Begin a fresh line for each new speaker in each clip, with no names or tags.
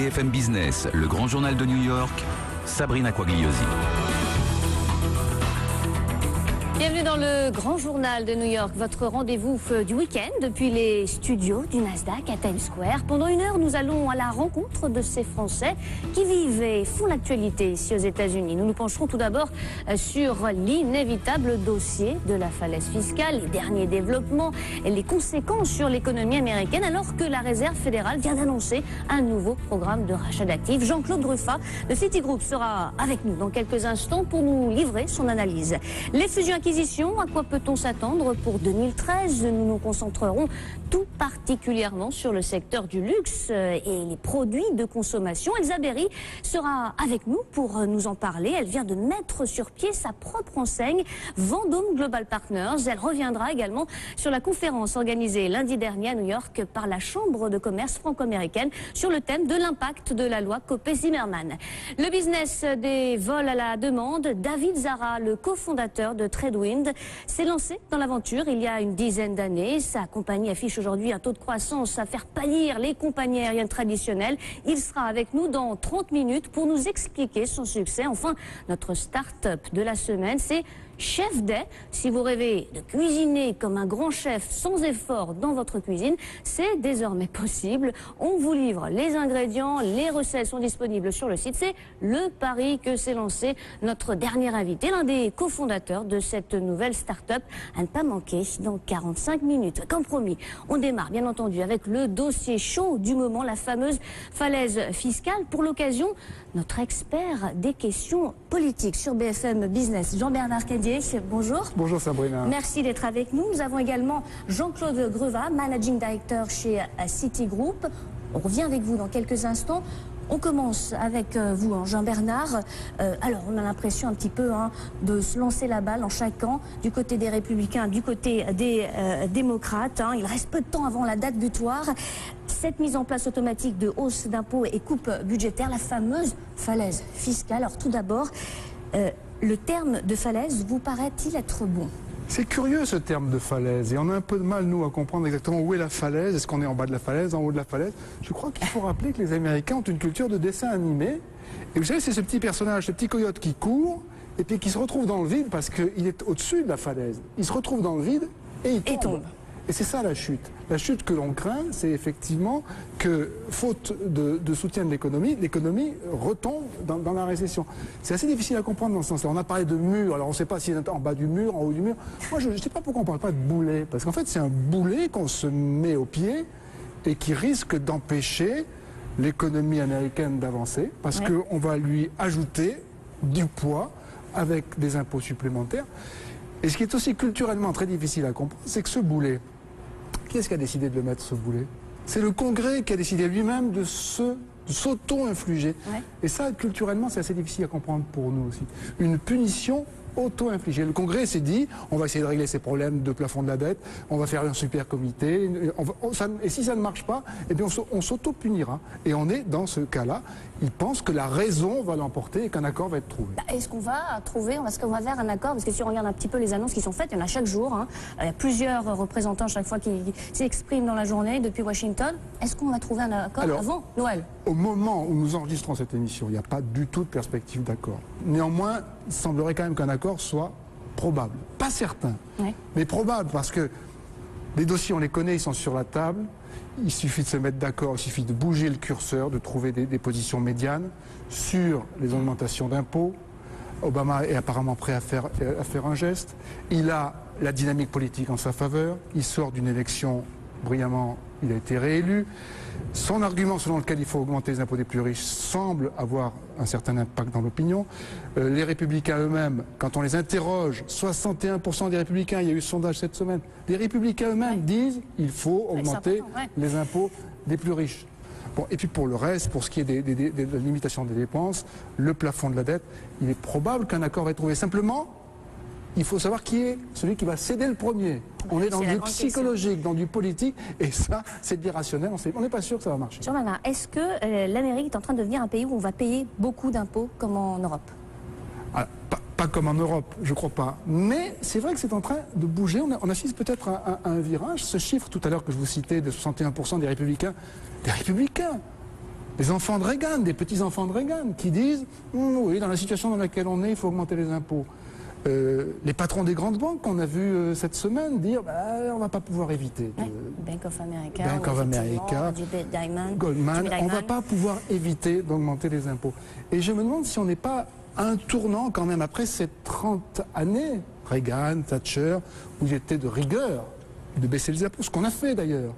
BFM Business, le grand journal de New York, Sabrina Quagliosi.
Bienvenue dans le grand journal de New York, votre rendez-vous du week-end depuis les studios du Nasdaq à Times Square. Pendant une heure, nous allons à la rencontre de ces Français qui vivent et font l'actualité ici aux États-Unis. Nous nous pencherons tout d'abord sur l'inévitable dossier de la falaise fiscale, les derniers développements et les conséquences sur l'économie américaine, alors que la Réserve fédérale vient d'annoncer un nouveau programme de rachat d'actifs. Jean-Claude Gruffat de Citigroup sera avec nous dans quelques instants pour nous livrer son analyse. Les fusions-acquisitions, à quoi peut-on s'attendre pour 2013? Nous nous concentrerons tout particulièrement sur le secteur du luxe et les produits de consommation. Elsa Berry sera avec nous pour nous en parler. Elle vient de mettre sur pied sa propre enseigne Vendôme Global Partners. Elle reviendra également sur la conférence organisée lundi dernier à New York par la Chambre de commerce franco-américaine sur le thème de l'impact de la loi Copé-Zimmermann. Le business des vols à la demande, David Zara, le cofondateur de Tradewinds, s'est lancé dans l'aventure il y a une dizaine d'années. Sa compagnie affiche aujourd'hui un taux de croissance à faire pâlir les compagnies aériennes traditionnelles. Il sera avec nous dans 30 minutes pour nous expliquer son succès. Enfin, notre start-up de la semaine, c'est Chef Day. Si vous rêvez de cuisiner comme un grand chef sans effort dans votre cuisine, c'est désormais possible. On vous livre les ingrédients, les recettes sont disponibles sur le site. C'est le pari que s'est lancé notre dernier invité, l'un des cofondateurs de cette nouvelle start-up, à ne pas manquer dans 45 minutes. Comme promis, on démarre bien entendu avec le dossier chaud du moment, la fameuse falaise fiscale. Pour l'occasion, notre expert des questions politiques sur BFM Business, Jean-Bernard Cadier. Bonjour.
Bonjour Sabrina.
Merci d'être avec nous. Nous avons également Jean-Claude Gruffat, Managing Director chez Citigroup. On revient avec vous dans quelques instants. On commence avec vous, Jean-Bernard. Alors, on a l'impression un petit peu de se lancer la balle en chaque camp, du côté des Républicains, du côté des démocrates. Il reste peu de temps avant la date butoir. Cette mise en place automatique de hausse d'impôts et coupes budgétaires, la fameuse falaise fiscale. Alors, tout d'abord, le terme de falaise vous paraît-il être bon?
C'est curieux ce terme de falaise et on a un peu de mal nous à comprendre exactement où est la falaise. Est-ce qu'on est en bas de la falaise, en haut de la falaise? Je crois qu'il faut rappeler que les Américains ont une culture de dessin animé. Et vous savez, c'est ce petit personnage, ce petit coyote qui court et puis qui se retrouve dans le vide parce qu'il est au-dessus de la falaise. Il se retrouve dans le vide et il tombe. Et c'est ça la chute. La chute que l'on craint, c'est effectivement que, faute de soutien de l'économie retombe dans la récession. C'est assez difficile à comprendre dans ce sens-là. On a parlé de mur, alors on ne sait pas s'il est en bas du mur, en haut du mur. Moi, je ne sais pas pourquoi on ne parle pas de boulet. Parce qu'en fait, c'est un boulet qu'on se met au pied et qui risque d'empêcher l'économie américaine d'avancer. Parce qu'on va lui ajouter du poids avec des impôts supplémentaires. Et ce qui est aussi culturellement très difficile à comprendre, c'est que ce boulet, qui est-ce qui a décidé de le mettre, ce boulet? C'est le Congrès qui a décidé lui-même de s'auto-infliger. Et ça, culturellement, c'est assez difficile à comprendre pour nous aussi. Une punition auto-infligée. Le Congrès s'est dit, on va essayer de régler ces problèmes de plafond de la dette, on va faire un super comité, et si ça ne marche pas, eh bien on s'auto-punira. Et on est dans ce cas-là. Ils pensent que la raison va l'emporter et qu'un accord va être trouvé.
Est-ce qu'on va vers un accord? Parce que si on regarde un petit peu les annonces qui sont faites, il y en a chaque jour. Il y a plusieurs représentants chaque fois qui s'expriment dans la journée depuis Washington. Est-ce qu'on va trouver un accord avant Noël?
Au moment où nous enregistrons cette émission, il n'y a pas du tout de perspective d'accord. Néanmoins, il semblerait quand même qu'un accord soit probable. Pas certain, mais probable, parce que les dossiers, on les connaît, ils sont sur la table. Il suffit de se mettre d'accord, il suffit de bouger le curseur, de trouver des positions médianes sur les augmentations d'impôts. Obama est apparemment prêt à faire un geste. Il a la dynamique politique en sa faveur. Il sort d'une élection brillamment, il a été réélu. Son argument selon lequel il faut augmenter les impôts des plus riches semble avoir un certain impact dans l'opinion. Les républicains eux-mêmes, quand on les interroge, 61% des républicains, il y a eu ce sondage cette semaine, les républicains eux-mêmes disent qu'il faut augmenter les impôts des plus riches. Bon, et puis pour le reste, pour ce qui est de la limitation des dépenses, le plafond de la dette, il est probable qu'un accord va être trouvé. Simplement, il faut savoir qui est celui qui va céder le premier. On est dans du psychologique, dans du politique, et ça, c'est de l'irrationnel. On n'est pas sûr que ça va marcher.
Jean-Bernard, est-ce que l'Amérique est en train de devenir un pays où on va payer beaucoup d'impôts comme en Europe?
Alors, pas comme en Europe, je crois pas. Mais c'est vrai que c'est en train de bouger. On assiste peut-être à un virage. Ce chiffre tout à l'heure que je vous citais de 61% des républicains, Les enfants de Reagan, des petits-enfants de Reagan, qui disent oui, dans la situation dans laquelle on est, il faut augmenter les impôts. Les patrons des grandes banques qu'on a vu cette semaine dire on ne va pas pouvoir éviter.
Bank of America,
Bank of America, Goldman, on ne va pas pouvoir éviter d'augmenter les impôts. Et je me demande si on n'est pas un tournant quand même après ces 30 années, Reagan, Thatcher, où il était de rigueur de baisser les impôts, ce qu'on a fait d'ailleurs.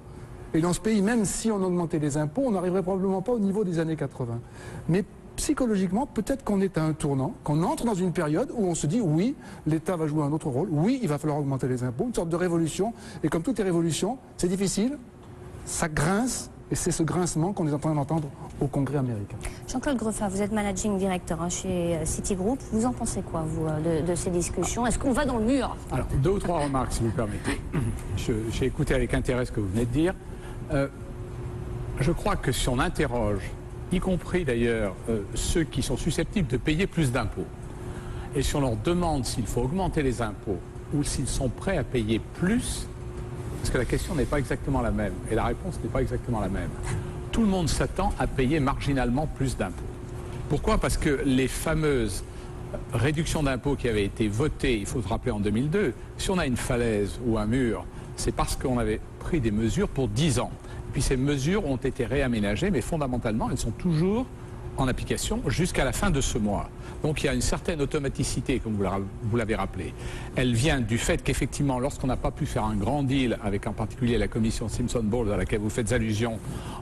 Et dans ce pays, même si on augmentait les impôts, on n'arriverait probablement pas au niveau des années 80. Mais psychologiquement, peut-être qu'on est à un tournant, qu'on entre dans une période où on se dit oui, l'État va jouer un autre rôle, oui, il va falloir augmenter les impôts, une sorte de révolution. Et comme toutes les révolutions, c'est difficile, ça grince, et c'est ce grincement qu'on est en train d'entendre au Congrès américain.
Jean-Claude Greffat, vous êtes managing director chez Citigroup. Vous en pensez quoi, vous, de ces discussions? Est-ce qu'on va dans le mur?
Alors, 2 ou 3 remarques, si vous permettez. J'ai écouté avec intérêt ce que vous venez de dire. Je crois que si on interroge, y compris d'ailleurs ceux qui sont susceptibles de payer plus d'impôts, et si on leur demande s'il faut augmenter les impôts ou s'ils sont prêts à payer plus, parce que la question n'est pas exactement la même, et la réponse n'est pas exactement la même. Tout le monde s'attend à payer marginalement plus d'impôts. Pourquoi? Parce que les fameuses réductions d'impôts qui avaient été votées, il faut se rappeler en 2002, si on a une falaise ou un mur, c'est parce qu'on avait pris des mesures pour 10 ans. Puis ces mesures ont été réaménagées, mais fondamentalement, elles sont toujours en application jusqu'à la fin de ce mois. Donc il y a une certaine automaticité, comme vous l'avez rappelé. Elle vient du fait qu'effectivement, lorsqu'on n'a pas pu faire un grand deal avec en particulier la commission Simpson-Bowles à laquelle vous faites allusion,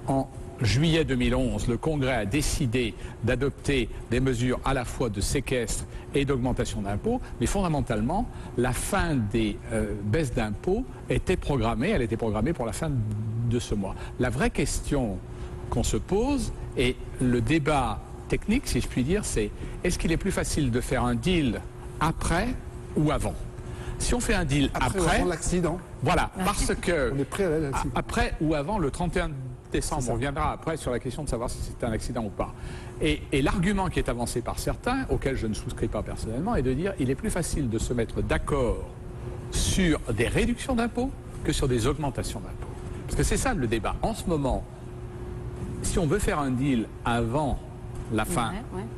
en juillet 2011, le Congrès a décidé d'adopter des mesures à la fois de séquestre et d'augmentation d'impôts, mais fondamentalement, la fin des baisses d'impôts était programmée, elle était programmée pour la fin de ce mois. La vraie question qu'on se pose, et le débat technique, si je puis dire, c'est est-ce qu'il est plus facile de faire un deal après ou avant? Si on fait un deal après
l'accident.
Voilà, parce que
on est prêt à l'accident.
Après ou avant le 31 décembre, on reviendra après sur la question de savoir si c'est un accident ou pas. Et l'argument qui est avancé par certains, auquel je ne souscris pas personnellement, est de dire qu'il est plus facile de se mettre d'accord sur des réductions d'impôts que sur des augmentations d'impôts. Parce que c'est ça le débat. En ce moment, si on veut faire un deal avant la fin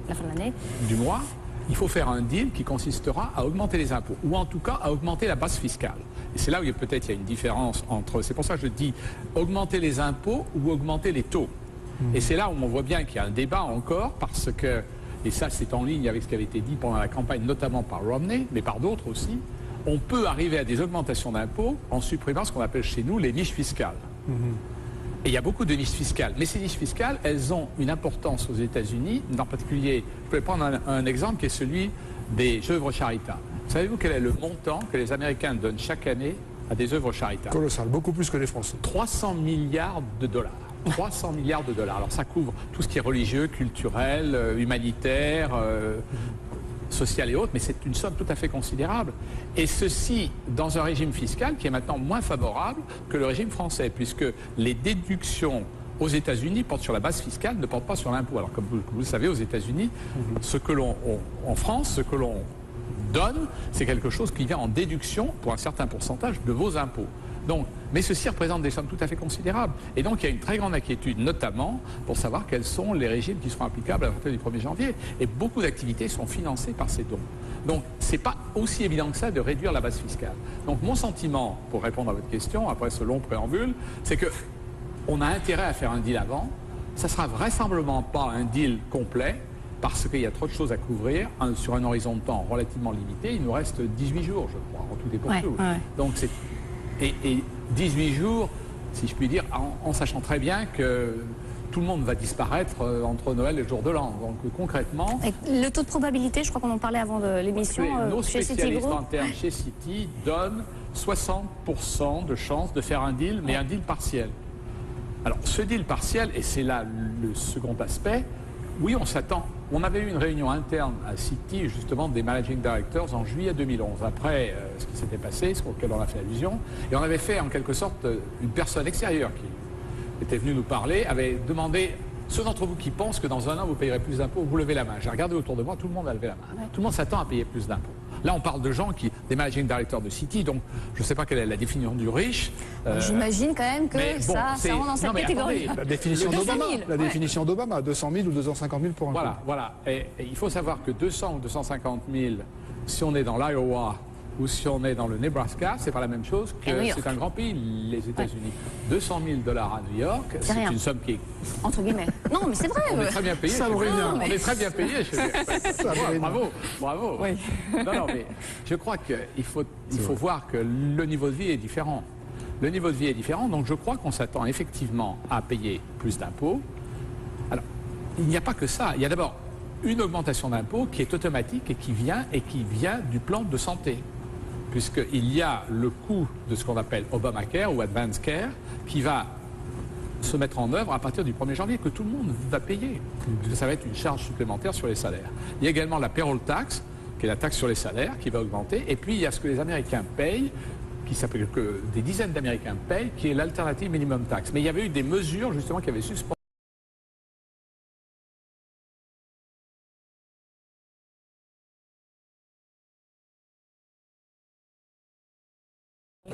de l'année
du mois, il faut faire un deal qui consistera à augmenter les impôts, ou en tout cas à augmenter la base fiscale. Et c'est là où peut-être il y a une différence entre... C'est pour ça que je dis augmenter les impôts ou augmenter les taux. Et c'est là où on voit bien qu'il y a un débat encore, parce que, et ça c'est en ligne avec ce qui avait été dit pendant la campagne, notamment par Romney, mais par d'autres aussi, on peut arriver à des augmentations d'impôts en supprimant ce qu'on appelle chez nous les niches fiscales. Et il y a beaucoup de niches fiscales. Mais ces niches fiscales, elles ont une importance aux États-Unis. En particulier, je peux prendre un exemple qui est celui des œuvres charitables. Savez-vous quel est le montant que les Américains donnent chaque année à des œuvres charitables?
Colossal, beaucoup plus que les Français.
300 milliards de dollars. 300 milliards de dollars. Alors ça couvre tout ce qui est religieux, culturel, humanitaire, social et autres, mais c'est une somme tout à fait considérable. Et ceci dans un régime fiscal qui est maintenant moins favorable que le régime français, puisque les déductions aux États-Unis portent sur la base fiscale, ne portent pas sur l'impôt. Alors comme vous le savez, aux États-Unis, en France, ce que l'on donne, c'est quelque chose qui vient en déduction pour un certain pourcentage de vos impôts. Donc, mais ceci représente des sommes tout à fait considérables. Et donc il y a une très grande inquiétude, notamment pour savoir quels sont les régimes qui seront applicables à partir du 1er janvier. Et beaucoup d'activités sont financées par ces dons. Donc ce n'est pas aussi évident que ça de réduire la base fiscale. Donc mon sentiment, pour répondre à votre question, après ce long préambule, c'est qu'on a intérêt à faire un deal avant. Ça ne sera vraisemblablement pas un deal complet, parce qu'il y a trop de choses à couvrir sur un horizon de temps relativement limité. Il nous reste 18 jours, je crois, en tout et pour tout. Donc c'est... Et 18 jours, si je puis dire, en sachant très bien que tout le monde va disparaître entre Noël et le jour de l'an. Donc concrètement...
Et le taux de probabilité, je crois qu'on en parlait avant de l'émission,
nos
chez
spécialistes
Citigroup
internes chez Citi donnent 60% de chance de faire un deal, mais un deal partiel. Alors ce deal partiel, et c'est là le second aspect, oui, on s'attend. On avait eu une réunion interne à Citi, justement, des Managing Directors en juillet 2011, après ce qui s'était passé, auquel on a fait allusion. Et on avait fait, en quelque sorte, une personne extérieure qui était venue nous parler, avait demandé, ceux d'entre vous qui pensent que dans un an, vous payerez plus d'impôts, vous levez la main. J'ai regardé autour de moi, tout le monde a levé la main. Tout le monde s'attend à payer plus d'impôts. Là, on parle de gens des managing directors de Citi, donc je ne sais pas quelle est la définition du riche.
J'imagine quand même que
mais bon,
ça rentre dans cette catégorie.
La définition
200
d'Obama,
000,
la définition d'Obama, 200 000 ou 250 000 pour un couple.
Voilà. Et il faut savoir que 200 ou 250 000, si on est dans l'Iowa ou si on est dans le Nebraska, c'est pas la même chose que c'est un grand pays, les États-Unis. 200 000 à New York, c'est une somme qui est...
Entre guillemets. Non, mais c'est vrai.
On est très bien payé. On est très bien payé. Bravo.
Oui.
Non, mais je crois qu'il faut voir que le niveau de vie est différent. Le niveau de vie est différent, donc je crois qu'on s'attend effectivement à payer plus d'impôts. Alors, il n'y a pas que ça. Il y a d'abord une augmentation d'impôts qui est automatique et qui vient du plan de santé. Puisqu'il y a le coût de ce qu'on appelle Obamacare ou Advance Care qui va se mettre en œuvre à partir du 1er janvier, que tout le monde va payer. Parce que ça va être une charge supplémentaire sur les salaires. Il y a également la payroll tax, qui est la taxe sur les salaires, qui va augmenter. Et puis il y a ce que les Américains payent, qui s'appelle que des dizaines d'Américains payent, qui est l'alternative minimum tax. Mais il y avait eu des mesures justement qui avaient suspendu.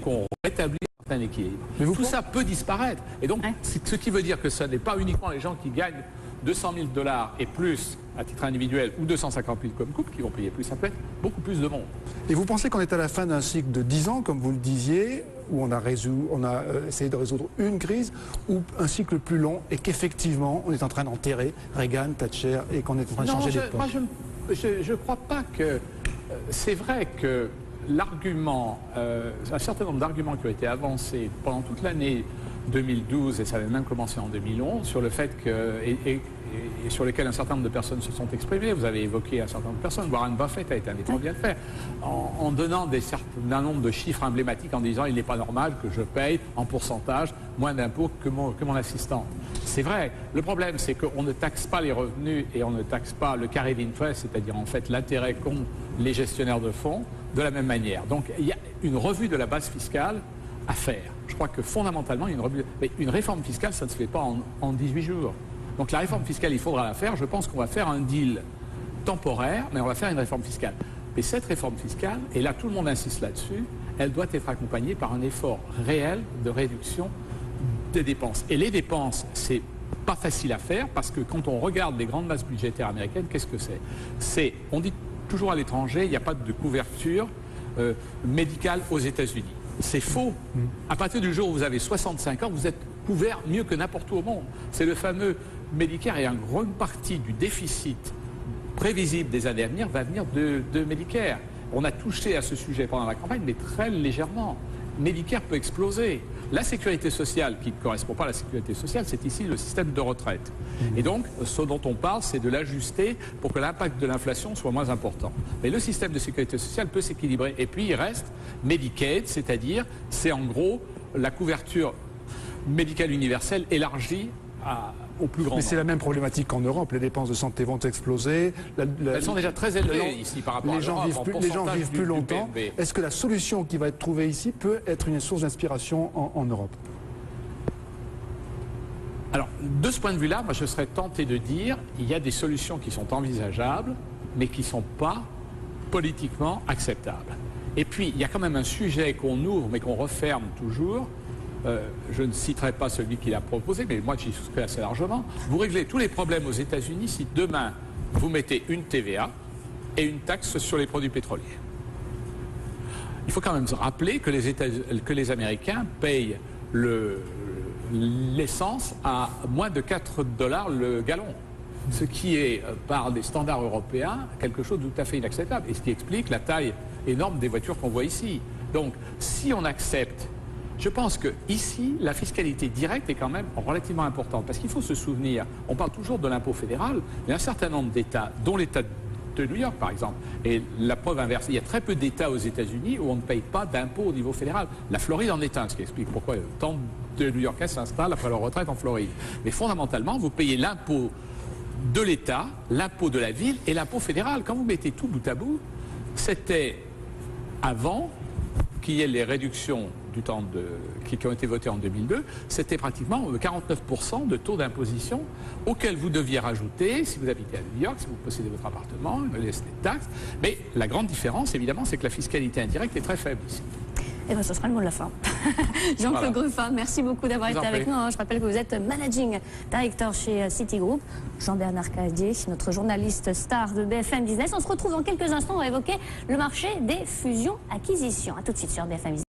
Qu'on rétablit un certain équilibre. Tout ça peut disparaître. Et donc, ce qui veut dire que ce n'est pas uniquement les gens qui gagnent 200 000 $ et plus à titre individuel ou 250 000 comme couple qui vont payer plus, ça peut être beaucoup plus de monde.
Et vous pensez qu'on est à la fin d'un cycle de 10 ans, comme vous le disiez, où on a essayé de résoudre une crise, ou un cycle plus long et qu'effectivement on est en train d'enterrer Reagan, Thatcher et qu'on est en train de changer d'époque?
Moi, je ne crois pas que... C'est vrai que l'argument, un certain nombre d'arguments qui ont été avancés pendant toute l'année 2012, et ça avait même commencé en 2011, sur le fait que, et sur lesquels un certain nombre de personnes se sont exprimées. Vous avez évoqué un certain nombre de personnes. Warren Buffett a été un des premiers à le faire, en donnant un nombre de chiffres emblématiques, en disant il n'est pas normal que je paye en pourcentage moins d'impôts que mon assistant. C'est vrai. Le problème, c'est qu'on ne taxe pas les revenus et on ne taxe pas le carried interest, c'est-à-dire en fait l'intérêt qu'ont les gestionnaires de fonds, de la même manière. Donc il y a une revue de la base fiscale à faire. Je crois que fondamentalement, une réforme fiscale, ça ne se fait pas en 18 jours. Donc la réforme fiscale, il faudra la faire. Je pense qu'on va faire un deal temporaire, mais on va faire une réforme fiscale. Mais cette réforme fiscale, et là tout le monde insiste là-dessus, elle doit être accompagnée par un effort réel de réduction des dépenses. Et les dépenses, c'est pas facile à faire parce que quand on regarde les grandes masses budgétaires américaines, qu'est-ce que c'est? On dit toujours à l'étranger, il n'y a pas de couverture médicale aux États-Unis. C'est faux. À partir du jour où vous avez 65 ans, vous êtes couvert mieux que n'importe où au monde. C'est le fameux Medicare et une grande partie du déficit prévisible des années à venir va venir de Medicare. On a touché à ce sujet pendant la campagne, mais très légèrement. Medicare peut exploser. La sécurité sociale, qui ne correspond pas à la sécurité sociale, c'est ici le système de retraite. Et donc, ce dont on parle, c'est de l'ajuster pour que l'impact de l'inflation soit moins important. Mais le système de sécurité sociale peut s'équilibrer. Et puis, il reste Medicaid, c'est-à-dire, c'est en gros la couverture médicale universelle élargie au plus grand nombre.
Mais c'est la même problématique qu'en Europe. Les dépenses de santé vont exploser.
Elles sont déjà très élevées ici par rapport à l'Europe.
Les gens vivent plus longtemps. Est-ce que la solution qui va être trouvée ici peut être une source d'inspiration en Europe?
Alors, de ce point de vue-là, moi je serais tenté de dire il y a des solutions qui sont envisageables, mais qui ne sont pas politiquement acceptables. Et puis, il y a quand même un sujet qu'on ouvre, mais qu'on referme toujours. Je ne citerai pas celui qui l'a proposé, mais moi j'y souscris assez largement. Vous réglez tous les problèmes aux États-Unis si demain vous mettez une TVA et une taxe sur les produits pétroliers. Il faut quand même se rappeler que les Américains payent l'essence à moins de 4 $ le gallon. Ce qui est, par des standards européens, quelque chose de tout à fait inacceptable. Et ce qui explique la taille énorme des voitures qu'on voit ici. Donc, si on accepte... Je pense que ici, la fiscalité directe est quand même relativement importante. Parce qu'il faut se souvenir, on parle toujours de l'impôt fédéral, mais un certain nombre d'États, dont l'État de New York par exemple, et la preuve inverse, il y a très peu d'États aux États-Unis où on ne paye pas d'impôt au niveau fédéral. La Floride en est un, ce qui explique pourquoi tant de New-Yorkais s'installent après leur retraite en Floride. Mais fondamentalement, vous payez l'impôt de l'État, l'impôt de la ville et l'impôt fédéral. Quand vous mettez tout bout à bout, c'était avant qu'il y ait les réductions qui ont été votés en 2002, c'était pratiquement 49% de taux d'imposition auquel vous deviez rajouter, si vous habitez à New York, si vous possédez votre appartement, les taxes. Mais la grande différence, évidemment, c'est que la fiscalité indirecte est très faible ici.
Et bien, ce sera le mot de la fin. Jean-Claude Gruffin, merci beaucoup d'avoir été avec nous. Je rappelle que vous êtes Managing Director chez Citigroup. Jean-Bernard Cadier, notre journaliste star de BFM Business. On se retrouve dans quelques instants. On va évoquer le marché des fusions-acquisitions. A tout de suite sur BFM Business.